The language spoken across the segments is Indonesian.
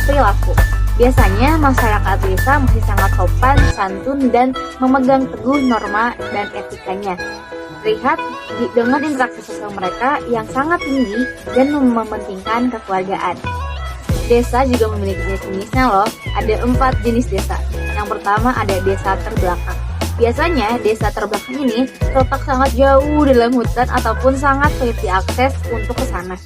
perilaku. Biasanya masyarakat desa masih sangat sopan, santun, dan memegang teguh norma dan etikanya. Terlihat dengan interaksi sosial mereka yang sangat tinggi dan mementingkan kekeluargaan. Desa juga memiliki jenis-jenisnya loh, ada 4 jenis desa. Yang pertama ada desa terbelakang. Biasanya desa terbelakang ini terletak sangat jauh dalam hutan ataupun sangat sulit diakses untuk ke sana.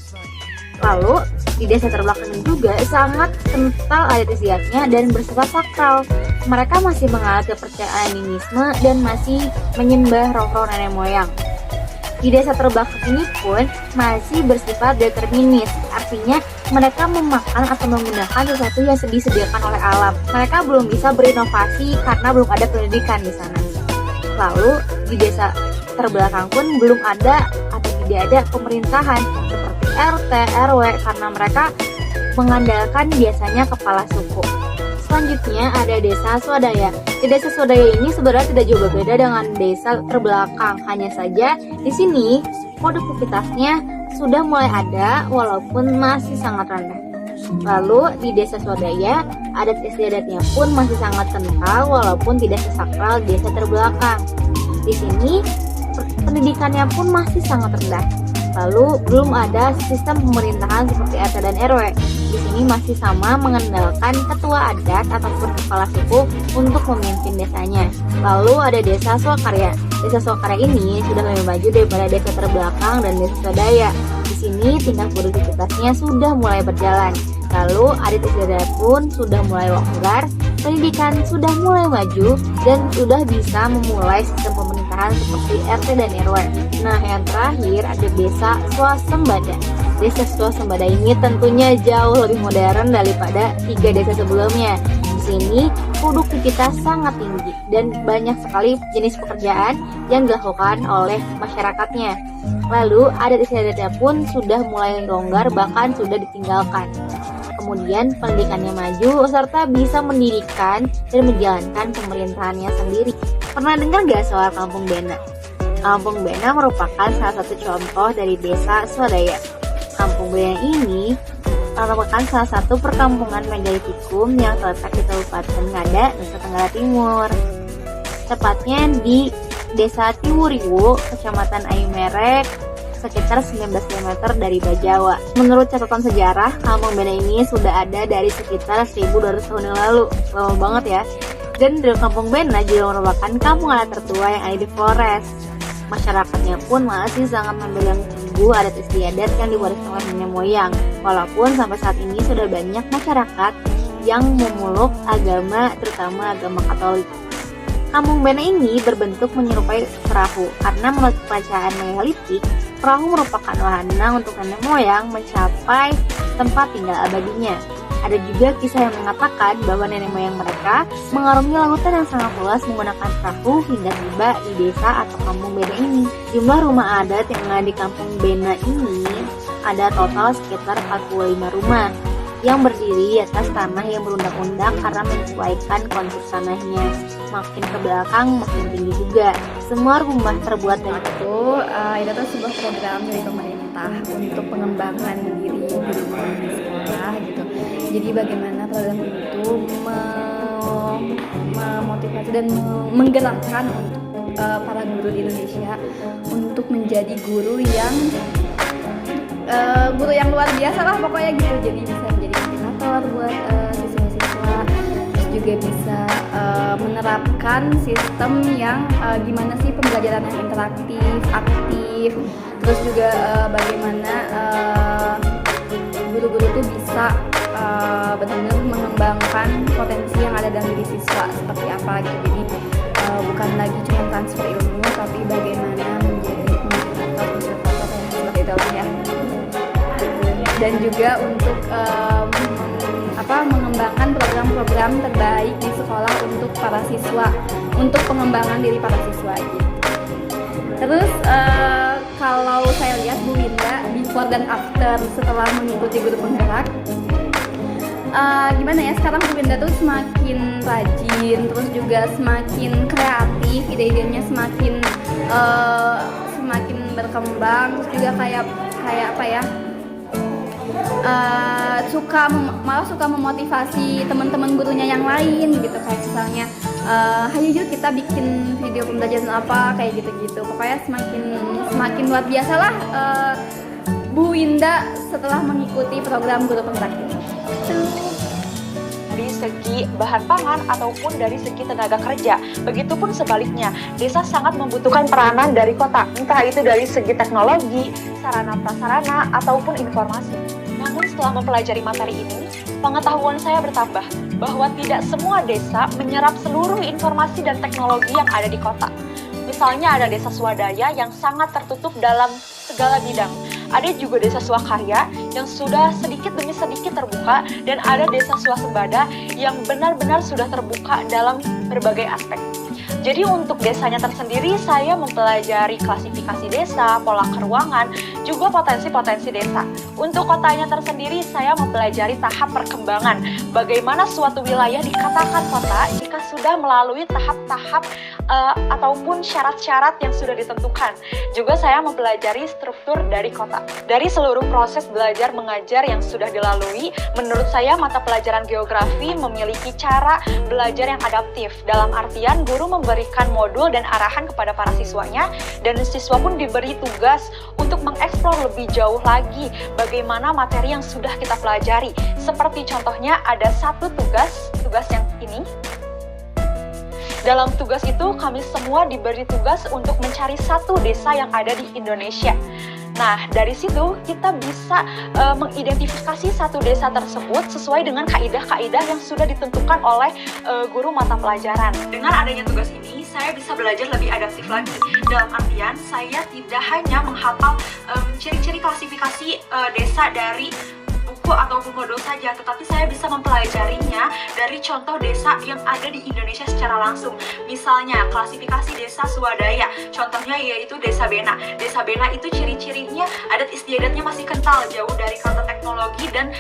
Lalu di desa terbelakang ini juga sangat kental adat istiadatnya dan bersifat sakral. Mereka masih menganut kepercayaan animisme dan masih menyembah roh-roh nenek moyang. Di desa terbelakang ini pun masih bersifat determinis, artinya mereka memakan atau menggunakan sesuatu yang disediakan oleh alam. Mereka belum bisa berinovasi karena belum ada pendidikan di sana. Lalu di desa terbelakang pun belum ada atau tidak ada pemerintahan seperti RT, RW karena mereka mengandalkan biasanya kepala suku. Selanjutnya ada desa swadaya. Di desa swadaya ini sebenarnya tidak jauh berbeda dengan desa terbelakang. Hanya saja di sini produktivitasnya sudah mulai ada walaupun masih sangat rendah. Lalu di desa swadaya adat istiadatnya pun masih sangat kental walaupun tidak sesakral desa terbelakang. Di sini pendidikannya pun masih sangat rendah. Lalu belum ada sistem pemerintahan seperti RT dan RW. Di sini masih sama mengandalkan ketua adat ataupun kepala suku untuk memimpin desanya. Lalu ada desa swakarya. Desa swakarya ini sudah lebih maju daripada desa terbelakang dan desa swadaya. Di sini tingkat produktivitasnya sudah mulai berjalan. Lalu adat istiadat pun sudah mulai longgar, pendidikan sudah mulai maju dan sudah bisa memulai sistem pemerintahan seperti RT dan RW. Nah, yang terakhir ada desa swasembada. Desa swasembada ini tentunya jauh lebih modern daripada 3 desa sebelumnya. Di sini produktivitas sangat tinggi dan banyak sekali jenis pekerjaan yang dilakukan oleh masyarakatnya. Lalu adat istiadatnya pun sudah mulai longgar bahkan sudah ditinggalkan. Kemudian pendidikannya maju serta bisa mendirikan dan menjalankan pemerintahannya sendiri. Pernah dengar gak soal Kampung Bena? Kampung Bena merupakan salah satu contoh dari desa swadaya. Kampung Bena ini merupakan salah satu perkampungan megalitikum yang terletak di Kabupaten Ngada, Nusa Tenggara Timur. Tepatnya di Desa Tiwuriwu, Kecamatan Ayumerek, sekitar 19 km dari Bajawa. Menurut catatan sejarah, Kampung Bena ini sudah ada dari sekitar 1200 tahun yang lalu. Lama banget ya. Dan Kampung Bena juga merupakan kampung adat tertua yang ada di Flores. Masyarakatnya pun masih sangat memegang teguh adat istiadat yang diwariskan oleh nenek moyang. Walaupun sampai saat ini sudah banyak masyarakat yang memeluk agama, terutama agama Katolik. Kampung Bena ini berbentuk menyerupai perahu karena menurut kepercayaan megalitik, perahu merupakan wahana untuk nenek moyang mencapai tempat tinggal abadinya. Ada juga kisah yang mengatakan bahwa nenek moyang mereka mengarungi lautan yang sangat luas menggunakan perahu hingga tiba di desa atau kampung Bena ini. Jumlah rumah adat yang ada di kampung Bena ini ada total sekitar 45 rumah yang berdiri di atas tanah yang berundak-undak karena menyesuaikan kontur tanahnya. Makin ke belakang makin tinggi juga. Semua rumah terbuat dari itu adalah sebuah program dari pemerintah untuk pengembangan diri guru di sekolah gitu. Jadi bagaimana program itu memotivasi dan menggerakkan para guru di Indonesia untuk menjadi guru yang luar biasa lah pokoknya gitu. Jadi bisa menjadi motivator buat siswa-siswa, terus juga bisa menerapkan sistem yang gimana sih pembelajaran yang interaktif, aktif, terus juga bagaimana guru-guru tuh bisa benar-benar mengembangkan potensi yang ada dalam diri siswa seperti apa gitu. Jadi bukan lagi cuma transfer ilmu, tapi bagaimana menjadi motivator yang seperti itu ya. Dan juga untuk mengembangkan program-program terbaik di sekolah untuk para siswa, untuk pengembangan diri para siswa gitu. Terus kalau saya lihat Bu Winda before dan after setelah mengikuti guru penggerak, gimana ya, sekarang Bu Winda tuh semakin rajin, terus juga semakin kreatif, ide-idenya semakin berkembang, terus juga kayak apa ya, malah suka memotivasi teman-teman gurunya yang lain gitu, kayak misalnya hayo yuk kita bikin video pembelajaran apa kayak gitu-gitu. Pokoknya semakin luar biasa lah Bu Winda setelah mengikuti program guru penggerak ini. Dari segi bahan pangan ataupun dari segi tenaga kerja. Begitupun sebaliknya, desa sangat membutuhkan peranan dari kota, entah itu dari segi teknologi, sarana prasarana, ataupun informasi. Namun setelah mempelajari materi ini, pengetahuan saya bertambah bahwa tidak semua desa menyerap seluruh informasi dan teknologi yang ada di kota. Misalnya ada desa swadaya yang sangat tertutup dalam segala bidang. Ada juga desa swakarya yang sudah sedikit demi sedikit terbuka, dan ada desa swasembada yang benar-benar sudah terbuka dalam berbagai aspek. Jadi untuk desanya tersendiri, saya mempelajari klasifikasi desa, pola keuangan, juga potensi-potensi desa. Untuk kotanya tersendiri, saya mempelajari tahap perkembangan. Bagaimana suatu wilayah dikatakan kota jika sudah melalui tahap-tahap ataupun syarat-syarat yang sudah ditentukan. Juga saya mempelajari struktur dari kota. Dari seluruh proses belajar mengajar yang sudah dilalui, menurut saya mata pelajaran geografi memiliki cara belajar yang adaptif. Dalam artian guru memberikan modul dan arahan kepada para siswanya, dan siswa pun diberi tugas untuk mengeksplor lebih jauh lagi bagaimana materi yang sudah kita pelajari. Seperti contohnya ada satu tugas yang ini. Dalam tugas itu kami semua diberi tugas untuk mencari satu desa yang ada di Indonesia. Nah, dari situ kita bisa mengidentifikasi satu desa tersebut sesuai dengan kaidah-kaidah yang sudah ditentukan oleh guru mata pelajaran. Dengan adanya tugas ini, saya bisa belajar lebih adaptif lagi. Dalam artian, saya tidak hanya menghafal ciri-ciri klasifikasi desa dari buku ataupun modul saja, tetapi saya bisa mempelajarinya dari contoh desa yang ada di Indonesia secara langsung. Misalnya klasifikasi desa swadaya, contohnya yaitu desa Bena. Desa Bena itu ciri-cirinya adat istiadatnya masih kental, jauh dari kata teknologi, dan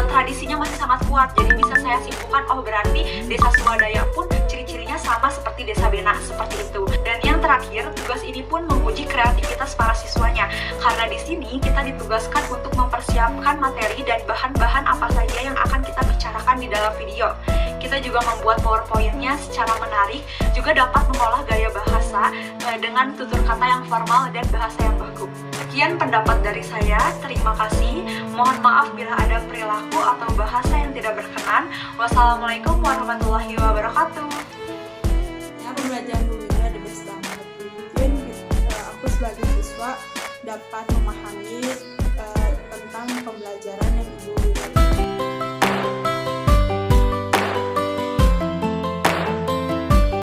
tradisinya masih sangat kuat. Jadi bisa saya simpulkan, oh berarti desa swadaya pun ciri-cirinya sama seperti desa Bena, seperti itu. Dan yang terakhir, tugas ini pun menguji kreativitas para siswanya, karena di sini kita ditugaskan untuk mempersiapkan materi dan bahan-bahan apa saja yang akan kita bicarakan di dalam video. Kita juga membuat PowerPoint-nya secara menarik, juga dapat mengolah gaya bahasa dengan tutur kata yang formal dan bahasa yang baku. Sekian pendapat dari saya, terima kasih. Mohon maaf bila ada perilaku atau bahasa yang tidak berkenan. Wassalamualaikum warahmatullahi wabarakatuh. Ya, pembelajaran gurunya the best banget. Mungkin aku sebagai siswa dapat memahami tentang pembelajaran